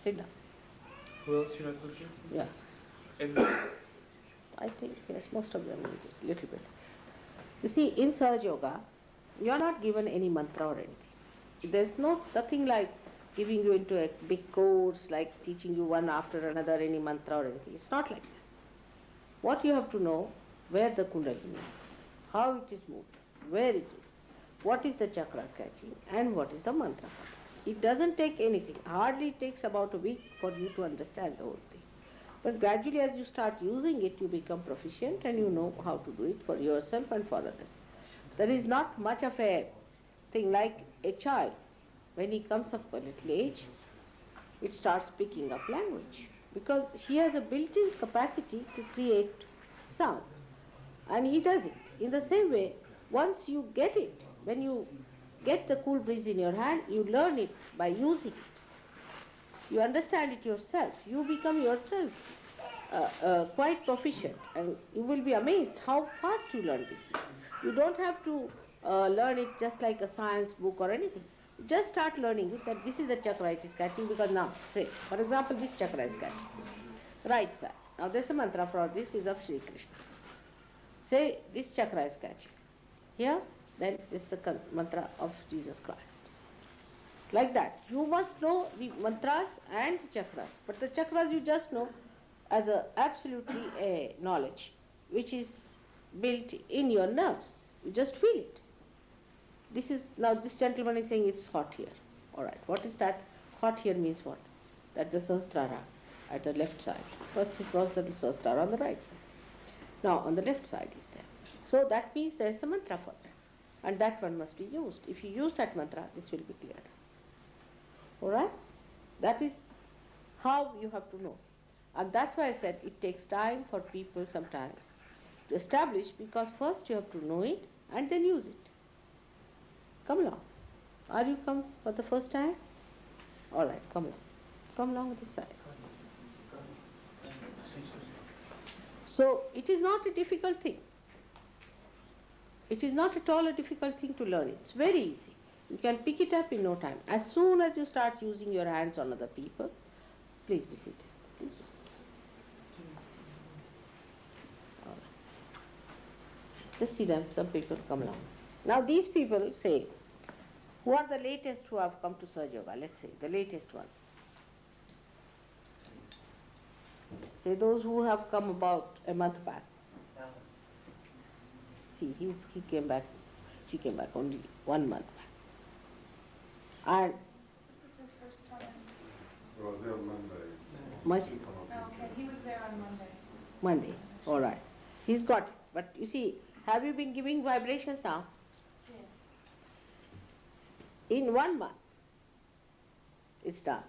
Sit down. Who else should I focus? Yeah. And I think, yes, most of them need it, little bit. You see, in Sahaja Yoga, you are not given any mantra or anything. There's nothing like giving you into a big course, like teaching you one after another any mantra or anything. It's not like that. What you have to know, where the kundalini is, how it is moved, where it is, what is the chakra catching, and what is the mantra. It doesn't take anything. Hardly takes about a week for you to understand the whole thing. But gradually as you start using it, you become proficient and you know how to do it for yourself and for others. There is not much of a thing like a child. When he comes up a little age, it starts picking up language because he has a built-in capacity to create sound. And he does it. In the same way, once you get it, when you get the cool breeze in your hand, you learn it by using it. You understand it yourself. You become yourself quite proficient, and you will be amazed how fast you learn this thing. You don't have to learn it just like a science book or anything. Just start learning it, that this is the chakra it is catching, because now, say, for example, this chakra is catching. Right side. Now there's a mantra for this, is of Shri Krishna. Say, this chakra is catching. Here, then this is the mantra of Jesus Christ. Like that. You must know the mantras and the chakras. But the chakras you just know as absolutely a knowledge which is built in your nerves. You just feel it. This is, now this gentleman is saying it's hot here. Alright, what is that? Hot here means what? That the Sahasrara at the left side. First he crossed the Sahasrara on the right side. Now on the left side is there. So that means there is a mantra for that. And that one must be used. If you use that mantra, this will be cleared. Alright? That is how you have to know. And that's why I said it takes time for people sometimes to establish, because first you have to know it and then use it. Come along. Are you come for the first time? Alright, come along. Come along with this side. So it is not a difficult thing. It is not at all a difficult thing to learn. It's very easy. You can pick it up in no time. As soon as you start using your hands on other people, please be seated. Please. All right. Just see them, some people come along. Now these people say, who are the latest who have come to Sahaja Yoga? Let's say, the latest ones. Say those who have come about a month back. See, he came back, she came back only 1 month back. And this is his first time. He was there Monday. Much? Okay, he was there on Monday. Monday, all right. He's got it. But you see, have you been giving vibrations now? Yeah. In 1 month, it's done.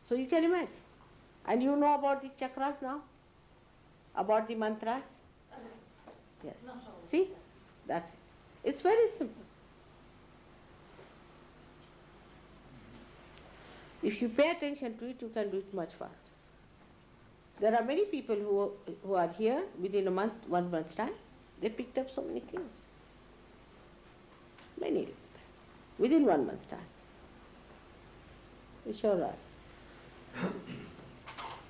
So you can imagine. And you know about the chakras now? About the mantras? Yes. Not all. See? That's it. It's very simple. If you pay attention to it, you can do it much faster. There are many people who are here within a month, 1 month's time. They picked up so many things. Many. Within 1 month's time. It's all right.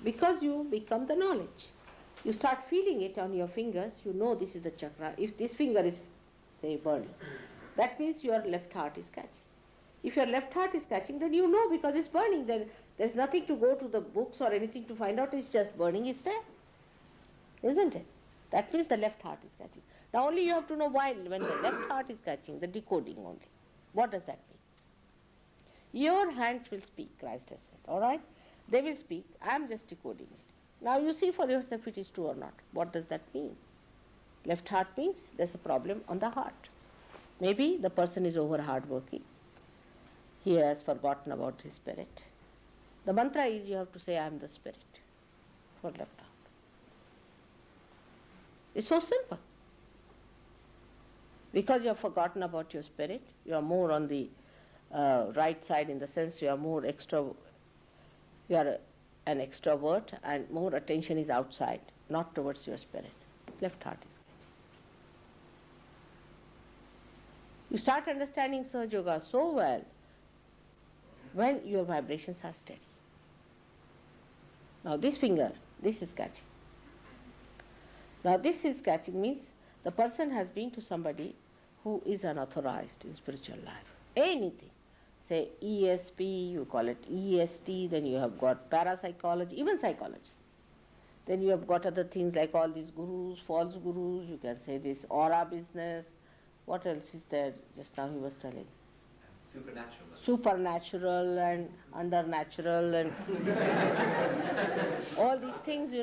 Because you become the knowledge. You start feeling it on your fingers, you know this is the chakra. If this finger is, say, burning, that means your left heart is catching. If your left heart is catching, then you know because it's burning. There's nothing to go to the books or anything to find out, it's just burning, it's there. Isn't it? That means the left heart is catching. Now only you have to know why, when the left heart is catching, the decoding only. What does that mean? Your hands will speak, Christ has said, alright? They will speak, I am just decoding it. Now you see for yourself it is true or not. What does that mean? Left heart means there's a problem on the heart. Maybe the person is over hardworking. He has forgotten about his spirit. The mantra is you have to say, I am the spirit for left heart. It's so simple. Because you have forgotten about your spirit, you are more on the right side in the sense you are more you are an extrovert and more attention is outside, not towards your spirit. Left heart is catching. You start understanding Sahaja Yoga so well when your vibrations are steady. Now this finger, this is catching. Now this is catching means the person has been to somebody who is unauthorized in spiritual life. Anything. Say ESP, you call it EST, then you have got parapsychology, even psychology. Then you have got other things like all these gurus, false gurus, you can say this aura business. What else is there? Just now he was telling. Supernatural and undernatural and all these things,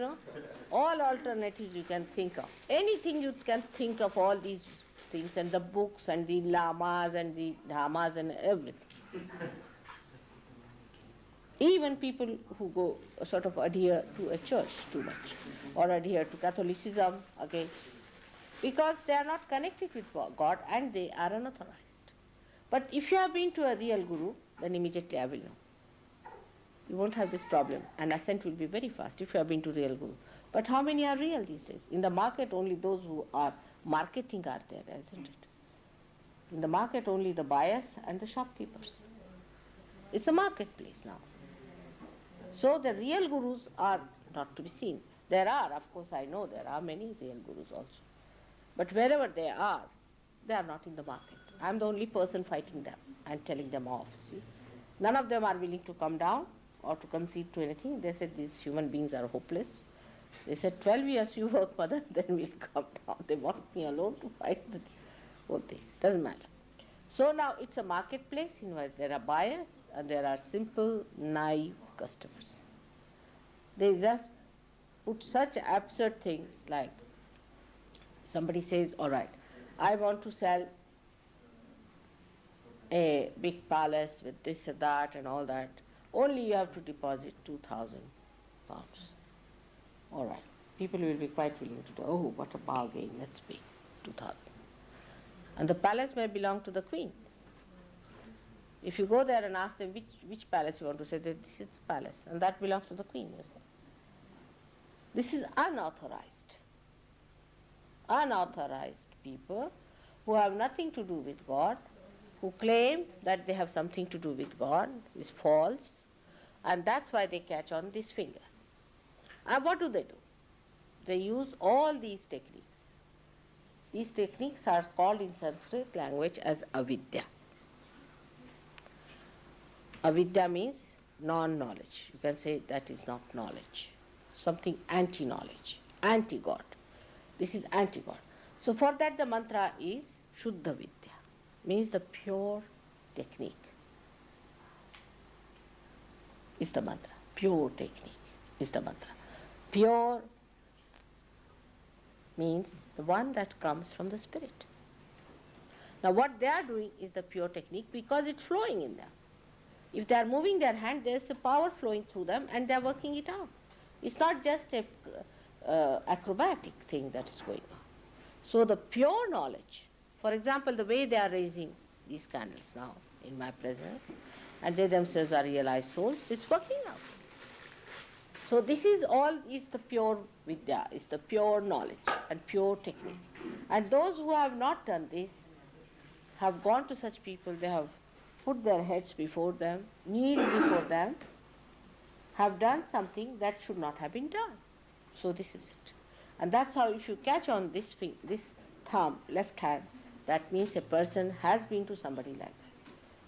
all alternatives you can think of. Anything you can think of, all these things, and the books and the lamas and the dhammas and everything. Even people who go sort of adhere to a church too much or adhere to Catholicism, okay, because they are not connected with God and they are unauthorized. But if you have been to a real guru, then immediately I will know. You won't have this problem and ascent will be very fast if you have been to real guru. But how many are real these days? In the market only those who are marketing are there, isn't it? In the market only the buyers and the shopkeepers. It's a marketplace now. So the real gurus are not to be seen. There are, of course I know there are many real gurus also. But wherever they are not in the market. I am the only person fighting them and telling them off, see. None of them are willing to come down or to concede to anything. They said these human beings are hopeless. They said 12 years you work, mother, then we'll come down. They want me alone to fight the whole thing. Doesn't matter. So now it's a marketplace in which there are buyers and there are simple, naive customers. They just put such absurd things like somebody says, all right, I want to sell a big palace with this and that and all that. Only you have to deposit 2,000 pounds. All right. People will be quite willing to do, oh, what a bargain, let's pay 2,000. And the palace may belong to the queen. If you go there and ask them which palace you want to say, this is the palace, and that belongs to the queen, you say. This is unauthorized. Unauthorized people who have nothing to do with God, who claim that they have something to do with God, is false, and that's why they catch on this finger. And what do? They use all these techniques. These techniques are called in Sanskrit language as avidya. Avidya means non-knowledge. You can say that is not knowledge. Something anti-knowledge, anti-God. This is anti-God. So for that the mantra is Shuddha Vidya, means the pure technique is the mantra. Pure technique is the mantra. Pure means the one that comes from the spirit. Now what they are doing is the pure technique because it's flowing in them. If they are moving their hand, there's a power flowing through them and they are working it out. It's not just a acrobatic thing that is going on. So the pure knowledge, for example, the way they are raising these candles now in my presence, and they themselves are realized souls, it's working out. So this is all is the pure vidya, is the pure knowledge and pure technique. And those who have not done this have gone to such people, they have put their heads before them, kneeled before them, have done something that should not have been done. So this is it. And that's how if you catch on this thumb, left hand, that means a person has been to somebody like that.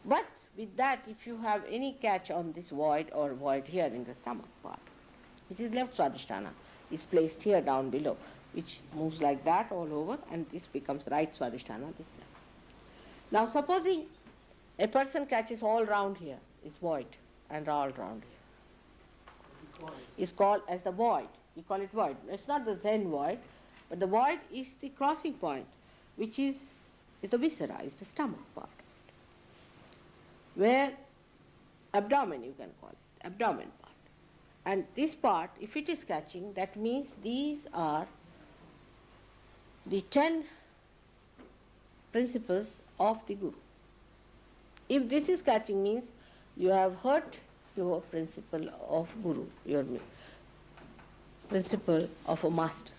But with that, if you have any catch on this void or void here in the stomach part, which is left swadhisthana, is placed here down below, which moves like that all over, and this becomes right swadhisthana, this side. Now supposing a person catches all round here, is void, and all round here. Is called as the void. We call it void. It's not the Zen void, but the void is the crossing point, which is the viscera, is the stomach part. Where abdomen, you can call it, abdomen part. And this part, if it is catching, that means these are the 10 principles of the Guru. If this is catching, means you have hurt your principle of Guru, your principle of a master.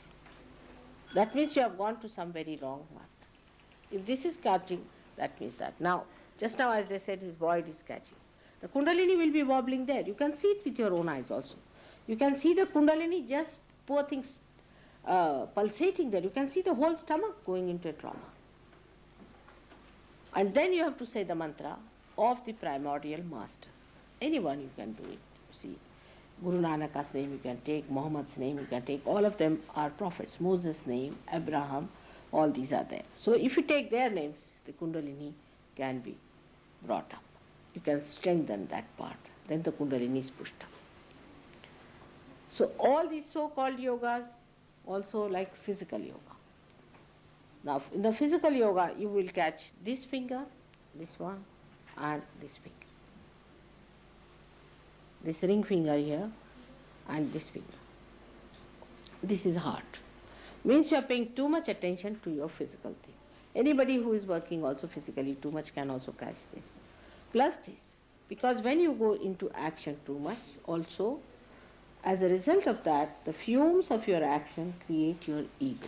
That means you have gone to some very wrong master. If this is catching, that means that. Now, just now as I said, his void is catching. The Kundalini will be wobbling there. You can see it with your own eyes also. You can see the Kundalini, just poor things pulsating there. You can see the whole stomach going into a trauma. And then you have to say the mantra of the primordial master. Anyone you can do it. See, Guru Nanak's name you can take, Muhammad's name you can take, all of them are prophets. Moses' name, Abraham, all these are there. So if you take their names, the Kundalini can be brought up. You can strengthen that part. Then the Kundalini is pushed up. So all these so-called yogas, also like physical yoga. Now in the physical yoga, you will catch this finger, this one, and this finger. This ring finger here, and this finger. This is heart. Means you are paying too much attention to your physical thing. Anybody who is working also physically too much can also catch this. Plus this, because when you go into action too much, also as a result of that, the fumes of your action create your ego.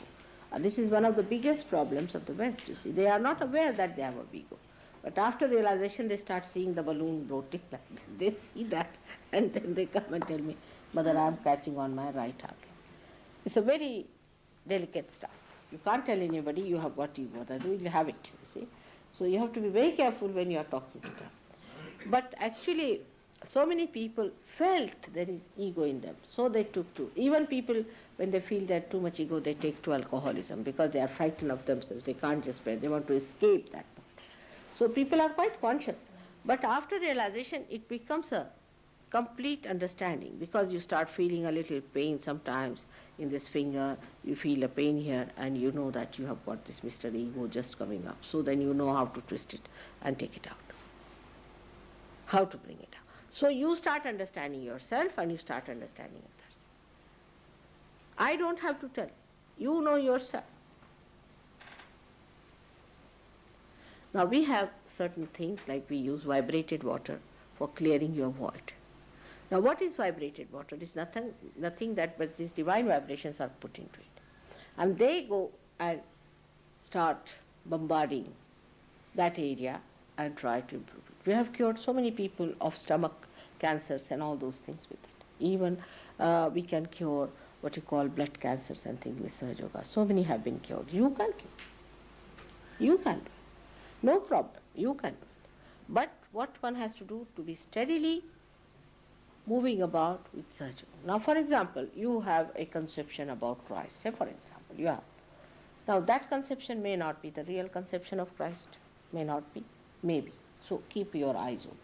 And this is one of the biggest problems of the West, you see. They are not aware that they have a ego. But after realization, they start seeing the balloon floating like this. They see that, and then they come and tell me, Mother, I am catching on my right arm. It's a very delicate stuff. You can't tell anybody you have got ego. That will have it, you see. So you have to be very careful when you are talking to them. But actually, so many people felt there is ego in them, so they took to. Even people, when they feel they have too much ego, they take to alcoholism because they are frightened of themselves. They can't just bear. They want to escape that part. So people are quite conscious. But after realization, it becomes a complete understanding, because you start feeling a little pain sometimes in this finger. You feel a pain here, and you know that you have got this Mr. Ego just coming up. So then you know how to twist it and take it out. How to bring it out. So you start understanding yourself and you start understanding others. I don't have to tell. You know yourself. Now we have certain things like we use vibrated water for clearing your void. Now what is vibrated water? It is nothing that but these divine vibrations are put into it. And they go and start bombarding that area and try to improve it. We have cured so many people of stomach cancers and all those things with it. Even we can cure what you call blood cancers and things with Sahaja Yoga. So many have been cured. You can cure. You can do it. No problem. You can do it. But what one has to do to be steadily moving about with Sahaja Yoga. Now for example, you have a conception about Christ. Say for example, you have. Now that conception may not be the real conception of Christ. May not be. Maybe. So keep your eyes open.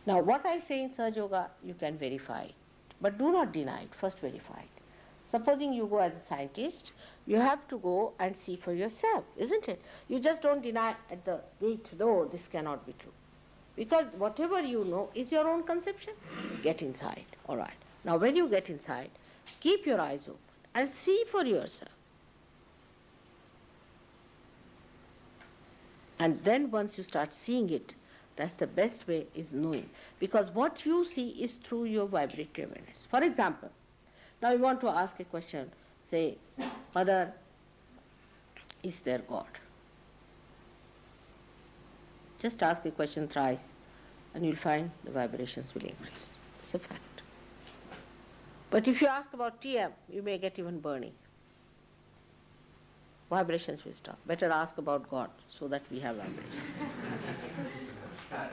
Now what I say in Sahaja Yoga, you can verify it. But do not deny it. First verify it. Supposing you go as a scientist, you have to go and see for yourself, isn't it? You just don't deny at the gate, no, this cannot be true. Because whatever you know is your own conception. Get inside, all right. Now when you get inside, keep your eyes open and see for yourself. And then once you start seeing it, that's the best way, is knowing. Because what you see is through your vibratory awareness. For example, now you want to ask a question, say, Mother, is there God? Just ask a question thrice and you'll find the vibrations will increase. It's a fact. But if you ask about TM, you may get even burning. Vibrations will stop. Better ask about God so that we have vibration.